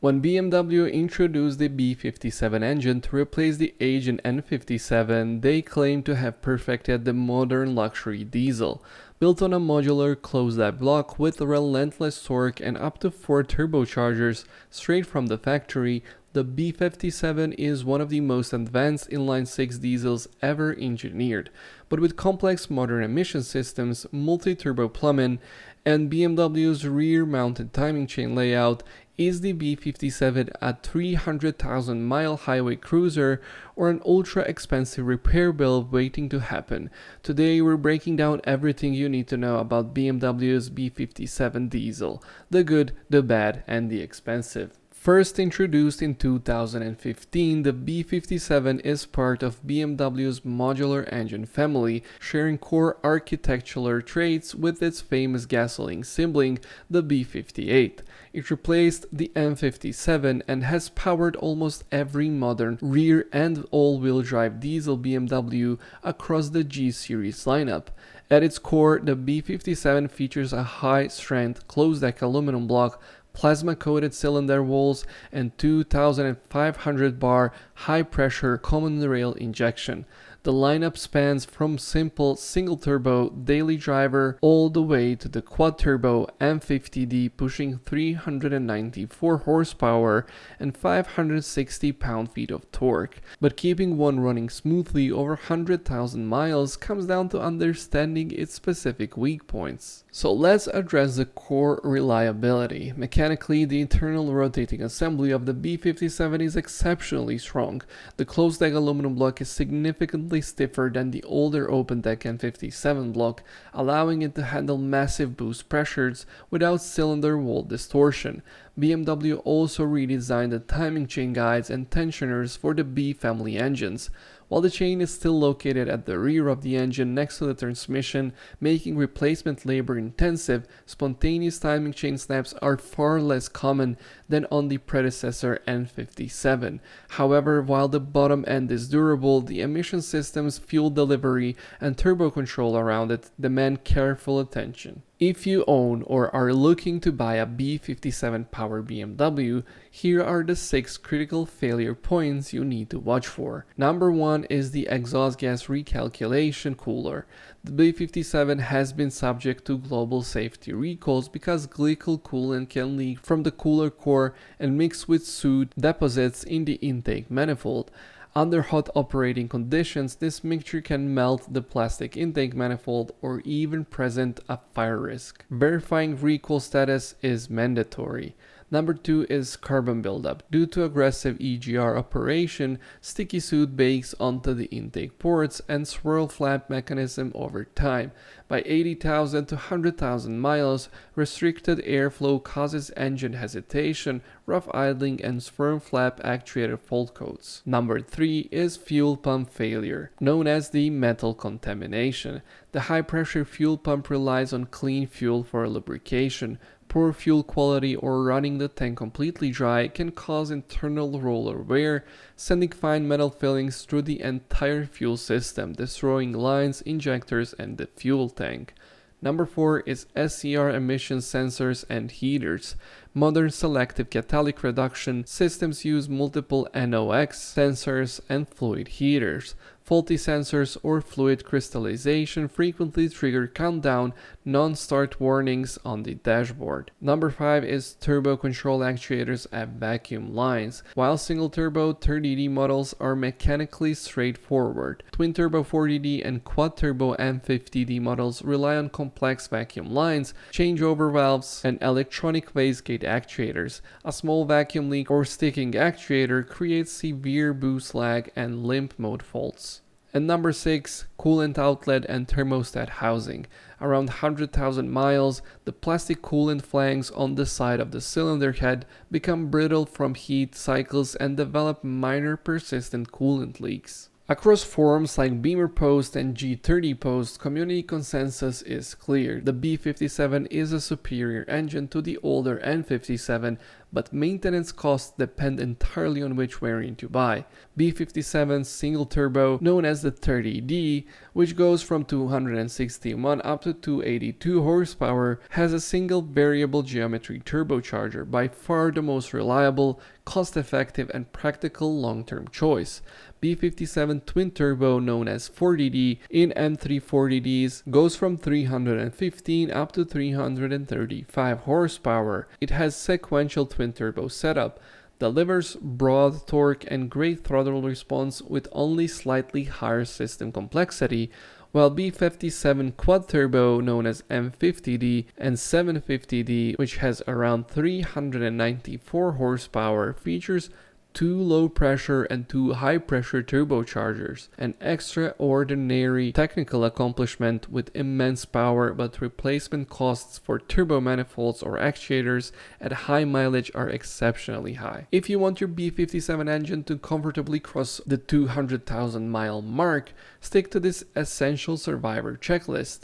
When BMW introduced the B57 engine to replace the aging N57, they claimed to have perfected the modern luxury diesel. Built on a modular closed-loop block with relentless torque and up to 4 turbochargers straight from the factory, the B57 is one of the most advanced inline-six diesels ever engineered. But with complex modern emission systems, multi-turbo plumbing, and BMW's rear-mounted timing chain layout, is the B57 a 300,000-mile highway cruiser or an ultra-expensive repair bill waiting to happen? Today we're breaking down everything you need to know about BMW's B57 diesel, the good, the bad, and the expensive. First introduced in 2015, the B57 is part of BMW's modular engine family, sharing core architectural traits with its famous gasoline sibling, the B58. It replaced the M57 and has powered almost every modern rear and all-wheel drive diesel BMW across the G-Series lineup. At its core, the B57 features a high-strength closed-deck aluminum block, plasma-coated cylinder walls, and 2,500 bar high-pressure common rail injection. The lineup spans from simple single-turbo daily driver all the way to the quad-turbo M50D pushing 394 horsepower and 560 pound-feet of torque. But keeping one running smoothly over 100,000 miles comes down to understanding its specific weak points. So let's address the core reliability. Mechanically, the internal rotating assembly of the B57 is exceptionally strong. The closed-deck aluminum block is significantly stiffer than the older open-deck N57 block, allowing it to handle massive boost pressures without cylinder wall distortion. BMW also redesigned the timing chain guides and tensioners for the B family engines. While the chain is still located at the rear of the engine next to the transmission, making replacement labor intensive, spontaneous timing chain snaps are far less common than on the predecessor N57. However, while the bottom end is durable, the emission systems, fuel delivery, and turbo control around it demand careful attention. If you own or are looking to buy a B57 powered BMW, here are the 6 critical failure points you need to watch for. Number 1 is the exhaust gas recalculation cooler. The B57 has been subject to global safety recalls because glycol coolant can leak from the cooler core and mix with soot deposits in the intake manifold. Under hot operating conditions, this mixture can melt the plastic intake manifold or even present a fire risk. Verifying recall status is mandatory. Number 2 is carbon buildup. Due to aggressive EGR operation, sticky soot bakes onto the intake ports and swirl flap mechanism over time. By 80,000 to 100,000 miles, restricted airflow causes engine hesitation, rough idling, and swirl flap actuator fault codes. Number 3 is fuel pump failure, known as the metal contamination. The high-pressure fuel pump relies on clean fuel for lubrication. Poor fuel quality or running the tank completely dry can cause internal roller wear, sending fine metal fillings through the entire fuel system, destroying lines, injectors, and the fuel tank. Number 4 is SCR emission sensors and heaters. Modern selective catalytic reduction systems use multiple NOx sensors and fluid heaters. Faulty sensors or fluid crystallization frequently trigger countdown non-start warnings on the dashboard. Number 5 is turbo control actuators at vacuum lines. While single-turbo 30D models are mechanically straightforward, twin-turbo 40D and quad-turbo M50D models rely on complex vacuum lines, changeover valves, and electronic wastegate actuators. A small vacuum leak or sticking actuator creates severe boost lag and limp mode faults. And number 6, coolant outlet and thermostat housing. Around 100,000 miles, the plastic coolant flanges on the side of the cylinder head become brittle from heat cycles and develop minor persistent coolant leaks. Across forums like Beamer Post and G30 Post, community consensus is clear. The B57 is a superior engine to the older N57, but maintenance costs depend entirely on which variant you buy. B57's single turbo, known as the 30D, which goes from 261 up to 282 horsepower, has a single variable geometry turbocharger, by far the most reliable, cost-effective and practical long-term choice. B57 twin turbo, known as 40D in M340ds, goes from 315 up to 335 horsepower. It has sequential twin turbo setup, delivers broad torque and great throttle response with only slightly higher system complexity, while B57 quad turbo, known as M50D and 750D, which has around 394 horsepower, features 2 low pressure and 2 high pressure turbochargers, an extraordinary technical accomplishment with immense power, but replacement costs for turbo manifolds or actuators at high mileage are exceptionally high. If you want your B57 engine to comfortably cross the 200,000 mile mark, stick to this essential survivor checklist.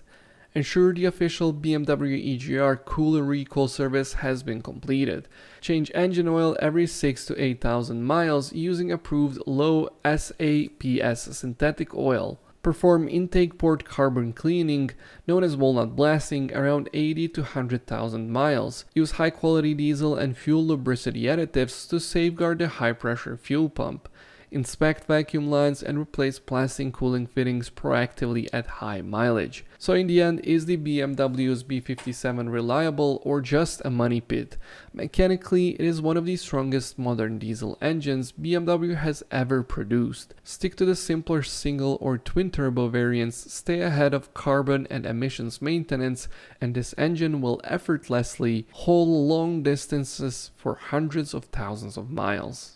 Ensure the official BMW EGR cooler recall service has been completed. Change engine oil every 6 to 8,000 miles using approved low SAPS synthetic oil. Perform intake port carbon cleaning, known as walnut blasting, around 80 to 100,000 miles. Use high quality diesel and fuel lubricity additives to safeguard the high pressure fuel pump. Inspect vacuum lines and replace plastic cooling fittings proactively at high mileage. So in the end, is the BMW's B57 reliable or just a money pit? Mechanically, it is one of the strongest modern diesel engines BMW has ever produced. Stick to the simpler single or twin turbo variants, stay ahead of carbon and emissions maintenance, and this engine will effortlessly haul long distances for hundreds of thousands of miles.